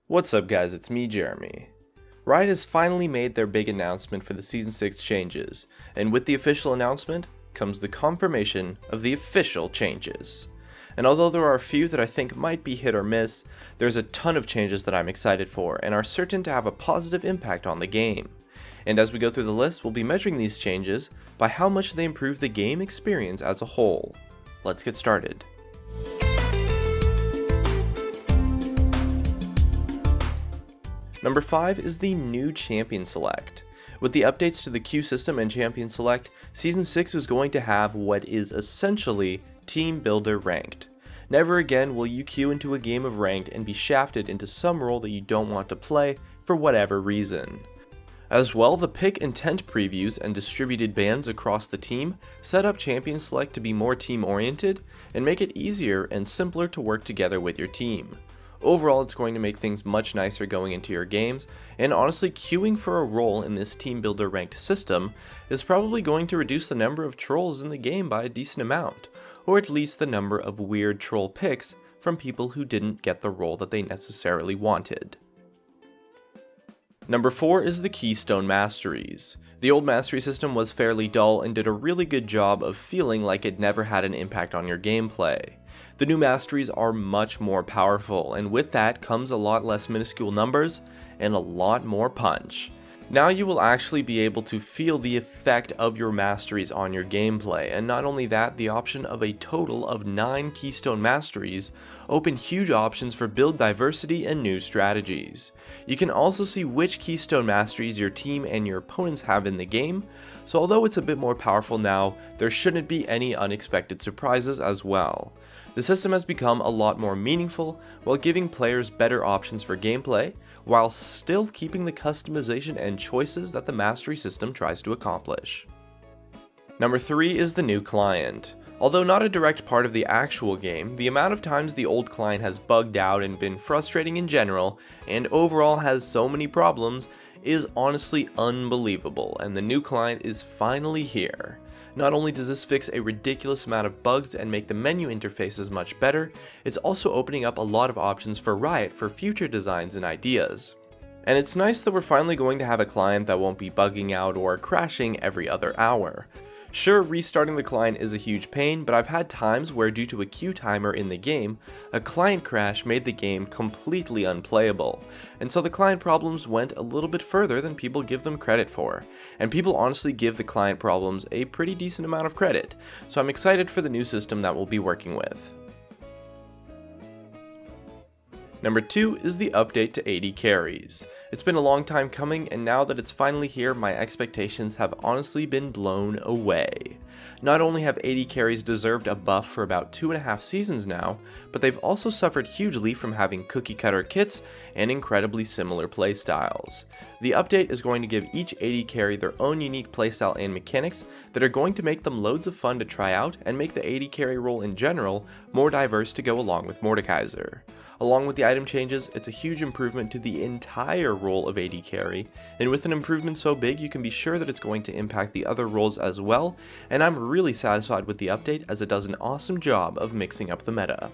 What's up guys, it's me Jeremy. Riot has finally made their big announcement for the Season 6 changes, and with the official announcement comes the confirmation of the official changes. And although there are a few that I think might be hit or miss, there's a ton of changes that I'm excited for and are certain to have a positive impact on the game. And as we go through the list, we'll be measuring these changes by how much they improve the game experience as a whole. Let's get started. Number 5 is the new Champion Select. With the updates to the queue system and Champion Select, Season 6 is going to have what is essentially Team Builder Ranked. Never again will you queue into a game of Ranked and be shafted into some role that you don't want to play for whatever reason. As well, the pick intent previews and distributed bans across the team set up Champion Select to be more team-oriented and make it easier and simpler to work together with your team. Overall, it's going to make things much nicer going into your games, and honestly, queuing for a role in this Team Builder ranked system is probably going to reduce the number of trolls in the game by a decent amount, or at least the number of weird troll picks from people who didn't get the role that they necessarily wanted. Number 4 is the Keystone Masteries. The old mastery system was fairly dull and did a really good job of feeling like it never had an impact on your gameplay. The new masteries are much more powerful, and with that comes a lot less minuscule numbers and a lot more punch. Now you will actually be able to feel the effect of your masteries on your gameplay, and not only that, the option of a total of 9 Keystone Masteries open huge options for build diversity and new strategies. You can also see which Keystone Masteries your team and your opponents have in the game, so although it's a bit more powerful now, there shouldn't be any unexpected surprises as well. The system has become a lot more meaningful while giving players better options for gameplay, while still keeping the customization and choices that the mastery system tries to accomplish. Number 3 is the new client. Although not a direct part of the actual game, the amount of times the old client has bugged out and been frustrating in general, and overall has so many problems, is honestly unbelievable, and the new client is finally here. Not only does this fix a ridiculous amount of bugs and make the menu interfaces much better, it's also opening up a lot of options for Riot for future designs and ideas. And it's nice that we're finally going to have a client that won't be bugging out or crashing every other hour. Sure, restarting the client is a huge pain, but I've had times where due to a queue timer in the game, a client crash made the game completely unplayable, and so the client problems went a little bit further than people give them credit for, and people honestly give the client problems a pretty decent amount of credit, so I'm excited for the new system that we'll be working with. Number 2 is the update to AD carries. It's been a long time coming, and now that it's finally here, my expectations have honestly been blown away. Not only have AD carries deserved a buff for about 2.5 seasons now, but they've also suffered hugely from having cookie cutter kits and incredibly similar playstyles. The update is going to give each AD carry their own unique playstyle and mechanics that are going to make them loads of fun to try out and make the AD carry role in general more diverse to go along with Mordekaiser. Along with the item changes, it's a huge improvement to the entire role of AD carry, and with an improvement so big you can be sure that it's going to impact the other roles as well, and I'm really satisfied with the update as it does an awesome job of mixing up the meta.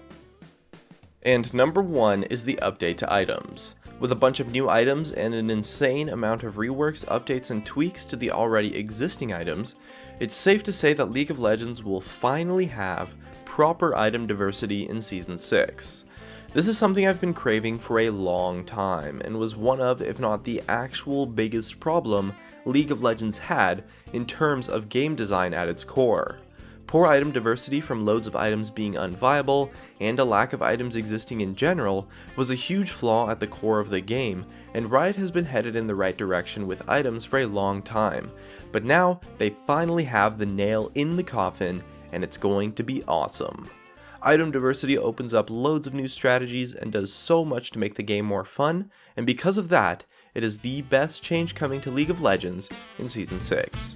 And number 1 is the update to items. With a bunch of new items and an insane amount of reworks, updates, and tweaks to the already existing items, it's safe to say that League of Legends will finally have proper item diversity in Season 6. This is something I've been craving for a long time, and was one of, if not the actual biggest problem League of Legends had in terms of game design at its core. Poor item diversity from loads of items being unviable, and a lack of items existing in general, was a huge flaw at the core of the game, and Riot has been headed in the right direction with items for a long time, but now they finally have the nail in the coffin, and it's going to be awesome. Item diversity opens up loads of new strategies and does so much to make the game more fun, and because of that, it is the best change coming to League of Legends in Season 6.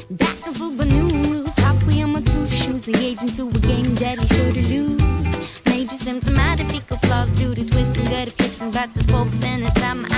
Back of Uber News, halfway on my two shoes, the agent to a game that he sure to lose. Major symptomatic fecal flaws due to twisting, gutter flips and bats of both, and it's at my